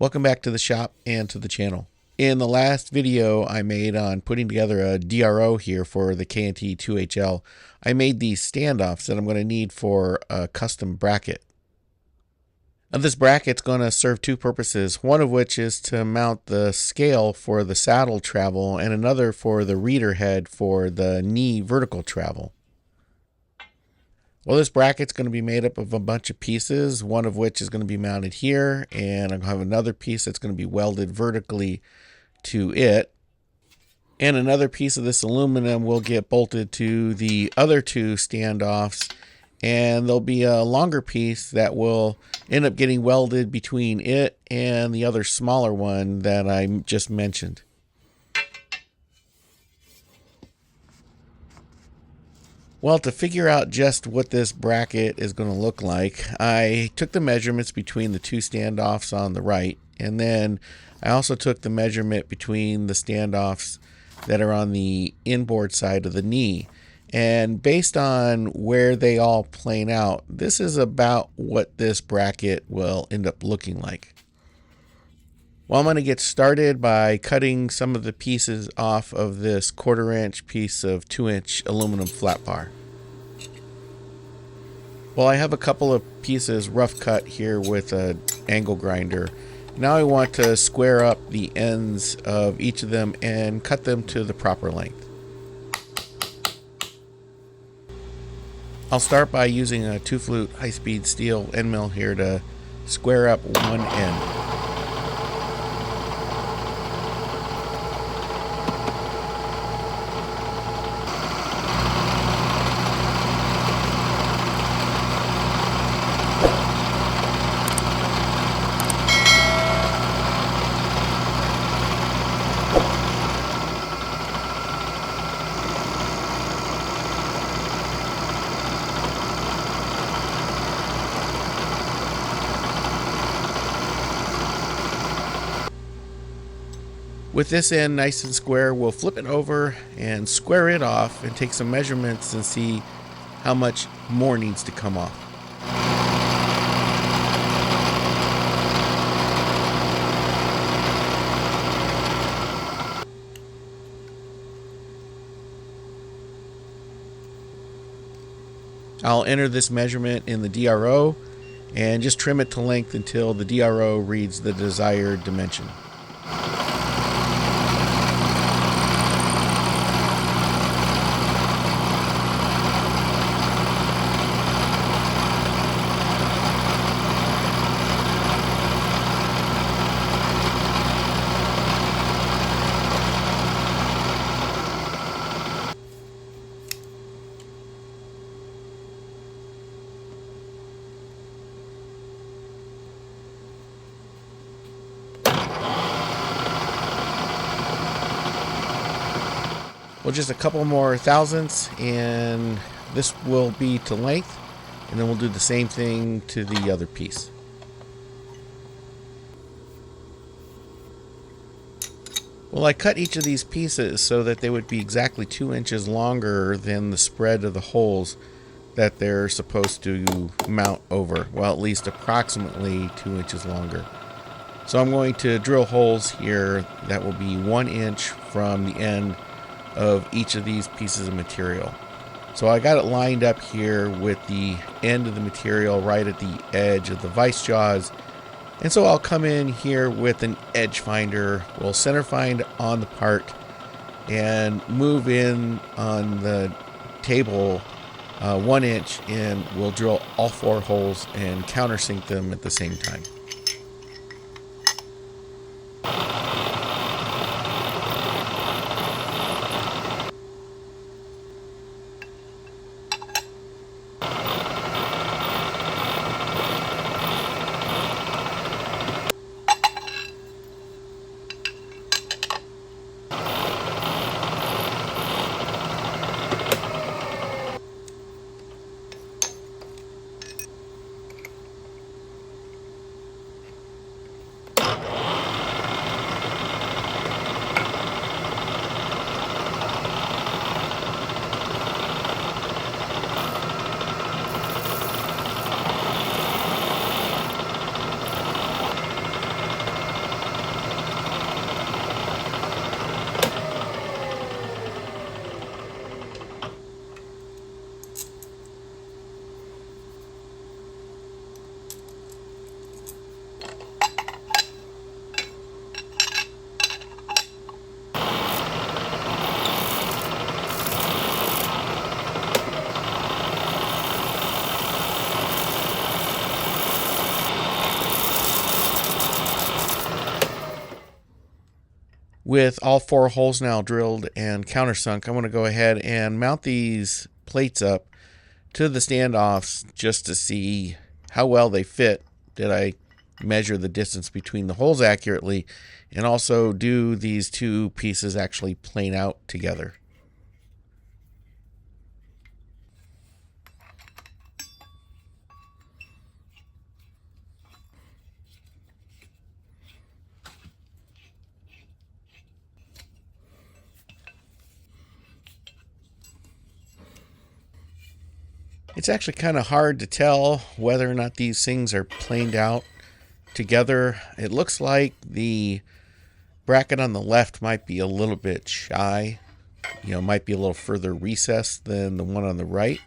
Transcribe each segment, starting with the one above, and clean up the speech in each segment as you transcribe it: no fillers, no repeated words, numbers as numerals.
Welcome back to the shop and to the channel. In the last video I made on putting together a DRO here for the K&T 2HL, I made these standoffs that I'm going to need for a custom bracket. Now this bracket's going to serve two purposes, one of which is to mount the scale for the saddle travel and another for the reader head for the knee vertical travel. Well, this bracket's going to be made up of a bunch of pieces, one of which is going to be mounted here, and I'm going to have another piece that's going to be welded vertically to it. And another piece of this aluminum will get bolted to the other two standoffs, and there'll be a longer piece that will end up getting welded between it and the other smaller one that I just mentioned. Well, to figure out just what this bracket is going to look like, I took the measurements between the two standoffs on the right, and then I also took the measurement between the standoffs that are on the inboard side of the knee. And based on where they all plane out, this is about what this bracket will end up looking like. Well, I'm going to get started by cutting some of the pieces off of this 1/4 inch piece of 2-inch aluminum flat bar. Well, I have a couple of pieces rough cut here with an angle grinder. Now I want to square up the ends of each of them and cut them to the proper length. I'll start by using a 2-flute high-speed steel end mill here to square up one end. With this end nice and square, we'll flip it over and square it off and take some measurements and see how much more needs to come off. I'll enter this measurement in the DRO and just trim it to length until the DRO reads the desired dimension. Well, just a couple more thousandths and this will be to length, and then we'll do the same thing to the other piece. Well, I cut each of these pieces so that they would be exactly 2 inches longer than the spread of the holes that they're supposed to mount over. Well, at least approximately 2 inches longer. So I'm going to drill holes here that will be 1 inch from the end of each of these pieces of material. So I got it lined up here with the end of the material right at the edge of the vice jaws, and so I'll come in here with an edge finder. We'll center find on the part and move in on the table 1 inch, and we'll drill all 4 holes and countersink them at the same time. With all 4 holes now drilled and countersunk, I'm going to go ahead and mount these plates up to the standoffs just to see how well they fit. Did I measure the distance between the holes accurately? And also, do these 2 pieces actually plane out together? It's actually kind of hard to tell whether or not these things are planed out together. It looks like the bracket on the left might be a little bit shy. Might be a little further recessed than the one on the right.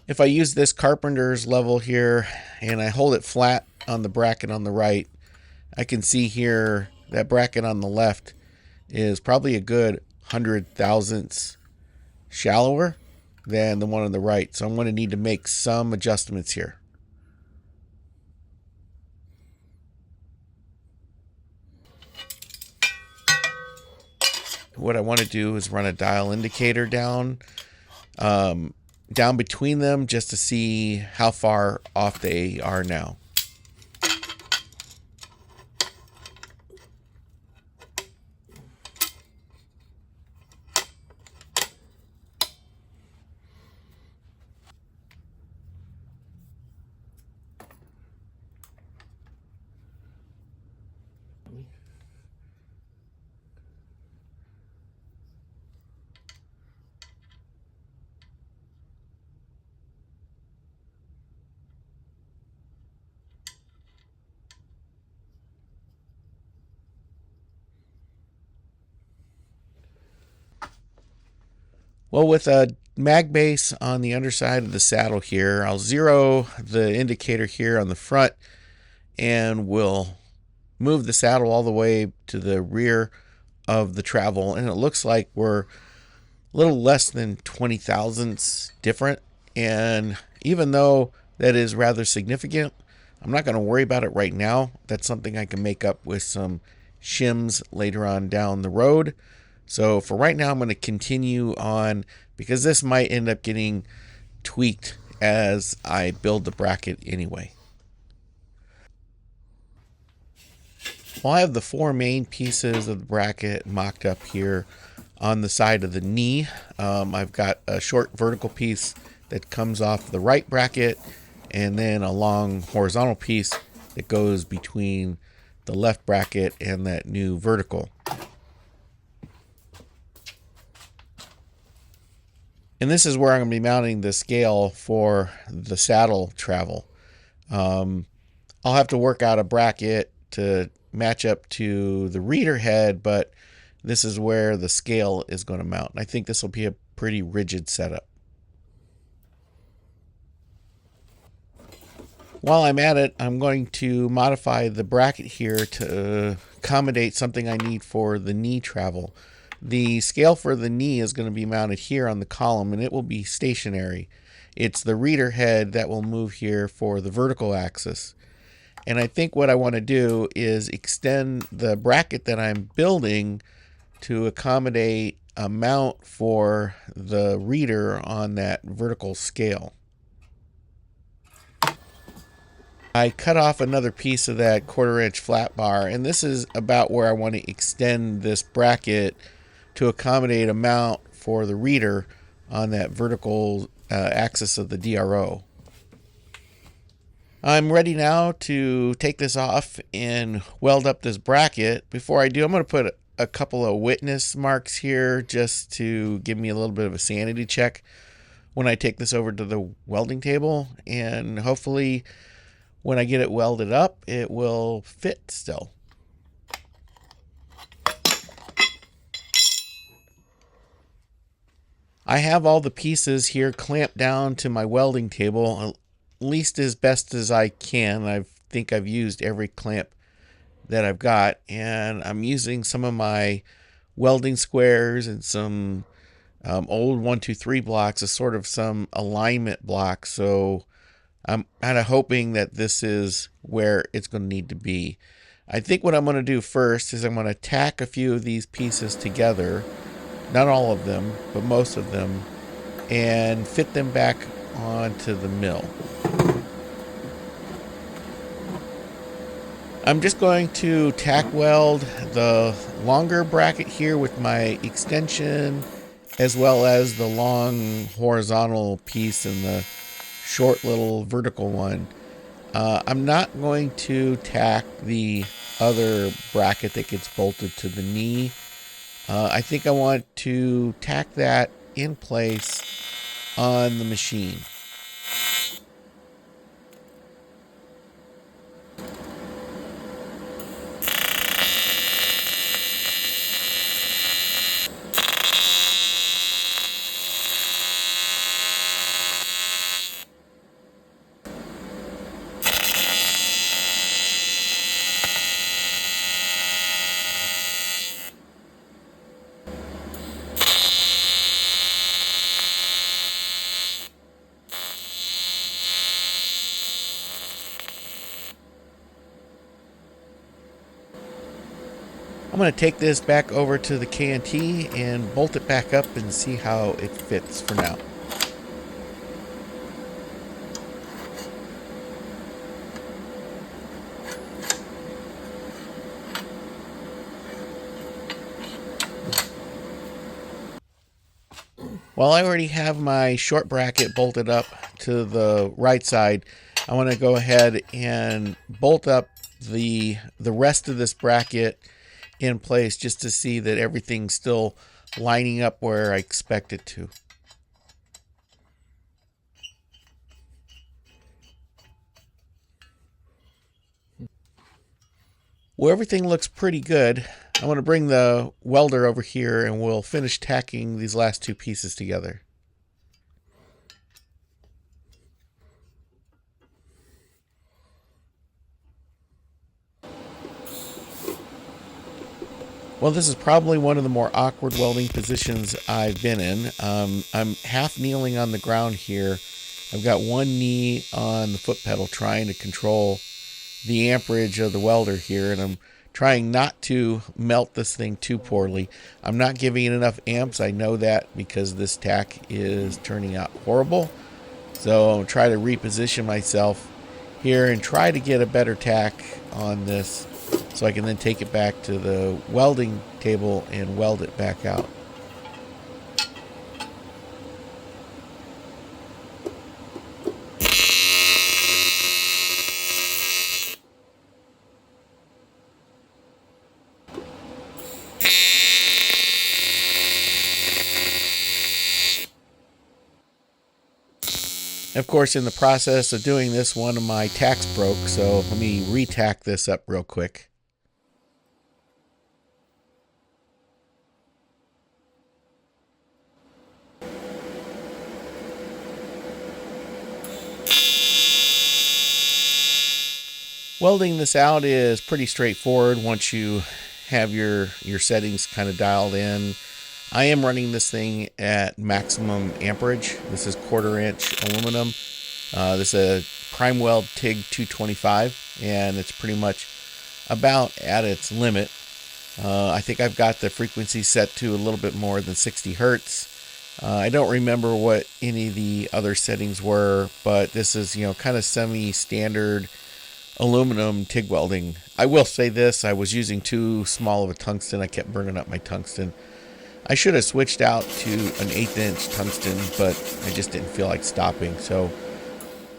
If I use this carpenter's level here and I hold it flat on the bracket on the right, I can see here that bracket on the left is probably a good 100 thousandths shallower than the one on the right. So I'm going to need to make some adjustments here. What I want to do is run a dial indicator down between them just to see how far off they are now. Well, with a mag base on the underside of the saddle here, I'll zero the indicator here on the front and we'll move the saddle all the way to the rear of the travel. And it looks like we're a little less than 20 thousandths different. And even though that is rather significant, I'm not going to worry about it right now. That's something I can make up with some shims later on down the road. So for right now, I'm going to continue on because this might end up getting tweaked as I build the bracket anyway. Well, I have the 4 main pieces of the bracket mocked up here on the side of the knee. I've got a short vertical piece that comes off the right bracket and then a long horizontal piece that goes between the left bracket and that new vertical. And this is where I'm going to be mounting the scale for the saddle travel. I'll have to work out a bracket to match up to the reader head, but this is where the scale is going to mount. And I think this will be a pretty rigid setup. While I'm at it, I'm going to modify the bracket here to accommodate something I need for the knee travel. The scale for the knee is going to be mounted here on the column and it will be stationary. It's the reader head that will move here for the vertical axis. And I think what I want to do is extend the bracket that I'm building to accommodate a mount for the reader on that vertical scale. I cut off another piece of that 1/4 inch flat bar, and this is about where I want to extend this bracket to accommodate a mount for the reader on that vertical axis of the DRO. I'm ready now to take this off and weld up this bracket. Before I do, I'm going to put a couple of witness marks here just to give me a little bit of a sanity check when I take this over to the welding table, and hopefully when I get it welded up, it will fit still. I have all the pieces here clamped down to my welding table, at least as best as I can. I think I've used every clamp that I've got, and I'm using some of my welding squares and some old 1, 2, 3 blocks as sort of some alignment blocks, so I'm kind of hoping that this is where it's going to need to be. I think what I'm going to do first is I'm going to tack a few of these pieces together, not all of them, but most of them, and fit them back onto the mill. I'm just going to tack weld the longer bracket here with my extension, as well as the long horizontal piece and the short little vertical one. I'm not going to tack the other bracket that gets bolted to the knee. I think I want to tack that in place on the machine. I'm going to take this back over to the KNT and bolt it back up and see how it fits for now. Well, I already have my short bracket bolted up to the right side. I want to go ahead and bolt up the rest of this bracket in place just to see that everything's still lining up where I expect it to. Well, everything looks pretty good. I want to bring the welder over here and we'll finish tacking these last two pieces together. Well, this is probably one of the more awkward welding positions I've been in. I'm half kneeling on the ground here. I've got one knee on the foot pedal trying to control the amperage of the welder here, and I'm trying not to melt this thing too poorly. I'm not giving it enough amps. I know that because this tack is turning out horrible. So I'll try to reposition myself here and try to get a better tack on this so I can then take it back to the welding table and weld it back out. Of course, in the process of doing this, one of my tacks broke, so let me re-tack this up real quick. Welding this out is pretty straightforward once you have your settings kind of dialed in. I am running this thing at maximum amperage. This is 1/4 inch aluminum. This is a prime weld TIG 225, and it's pretty much about at its limit. I think I've got the frequency set to a little bit more than 60 hertz. I don't remember what any of the other settings were, but this is, kind of semi-standard aluminum TIG welding. I will say this, I was using too small of a tungsten. I kept burning up my tungsten. I should have switched out to an 1/8 inch tungsten, but I just didn't feel like stopping. So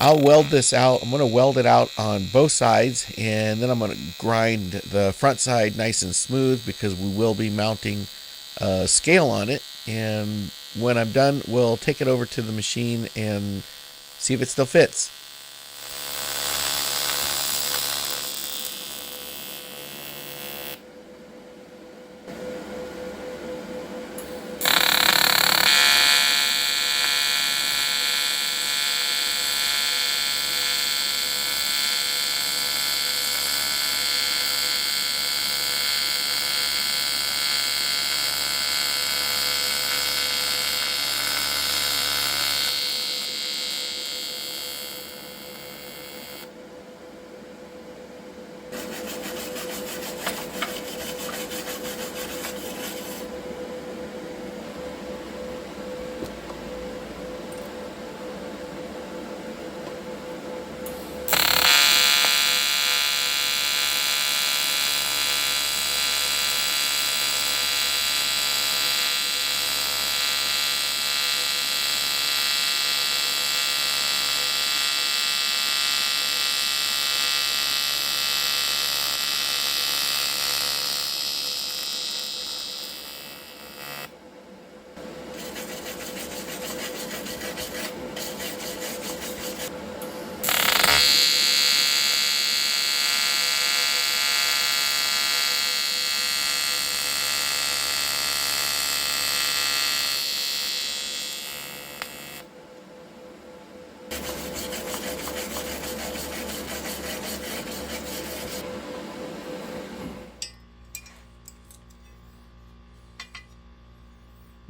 I'll weld this out. I'm going to weld it out on both sides, and then I'm going to grind the front side nice and smooth because we will be mounting a scale on it. And when I'm done, we'll take it over to the machine and see if it still fits.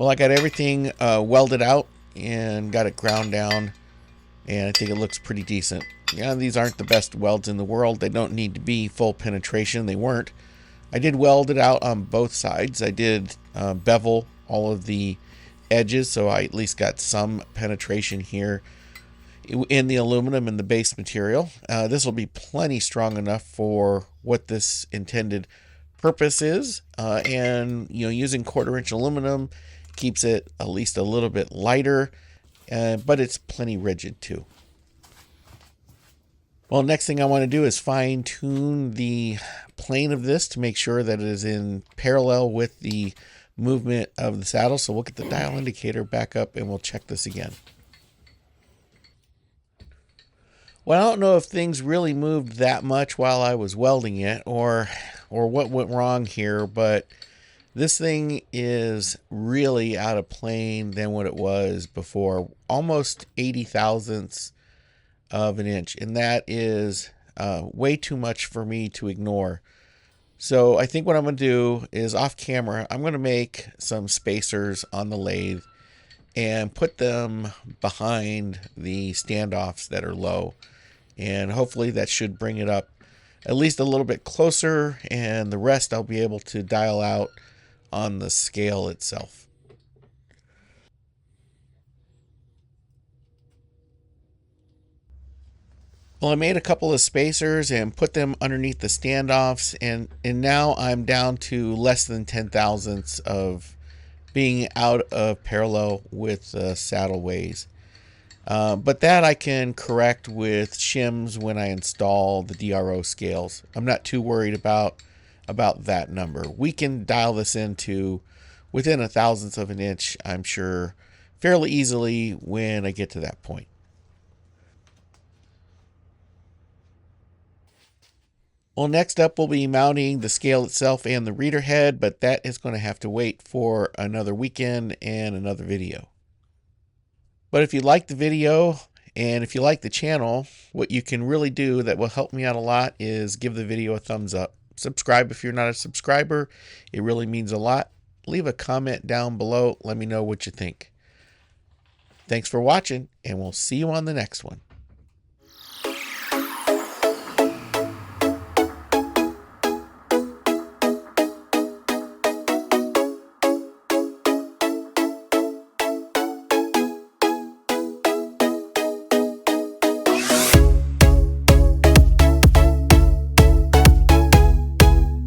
Well, I got everything welded out and got it ground down, and I think it looks pretty decent. Yeah, these aren't the best welds in the world. They don't need to be full penetration. They weren't. I did weld it out on both sides. I did bevel all of the edges, so I at least got some penetration here in the aluminum and the base material. This will be plenty strong enough for what this intended purpose is, and using 1/4 inch aluminum keeps it at least a little bit lighter, but it's plenty rigid too. Well, next thing I want to do is fine tune the plane of this to make sure that it is in parallel with the movement of the saddle. So we'll get the dial indicator back up and we'll check this again. Well, I don't know if things really moved that much while I was welding it or what went wrong here, but this thing is really out of plane than what it was before. Almost 80 thousandths of an inch, and that is way too much for me to ignore. So I think what I'm going to do is off camera, I'm going to make some spacers on the lathe and put them behind the standoffs that are low. And hopefully that should bring it up at least a little bit closer, and the rest I'll be able to dial out on the scale itself. Well, I made a couple of spacers and put them underneath the standoffs, and now I'm down to less than 10 thousandths of being out of parallel with the saddle ways. But that I can correct with shims when I install the DRO scales. I'm not too worried about that number. We can dial this into within a thousandth of an inch, I'm sure, fairly easily when I get to that point. Well, next up we'll be mounting the scale itself and the reader head, but that is going to have to wait for another weekend and another video. But if you like the video and if you like the channel, what you can really do that will help me out a lot is give the video a thumbs up. Subscribe if you're not a subscriber. It really means a lot. Leave a comment down below. Let me know what you think. Thanks for watching, and we'll see you on the next one.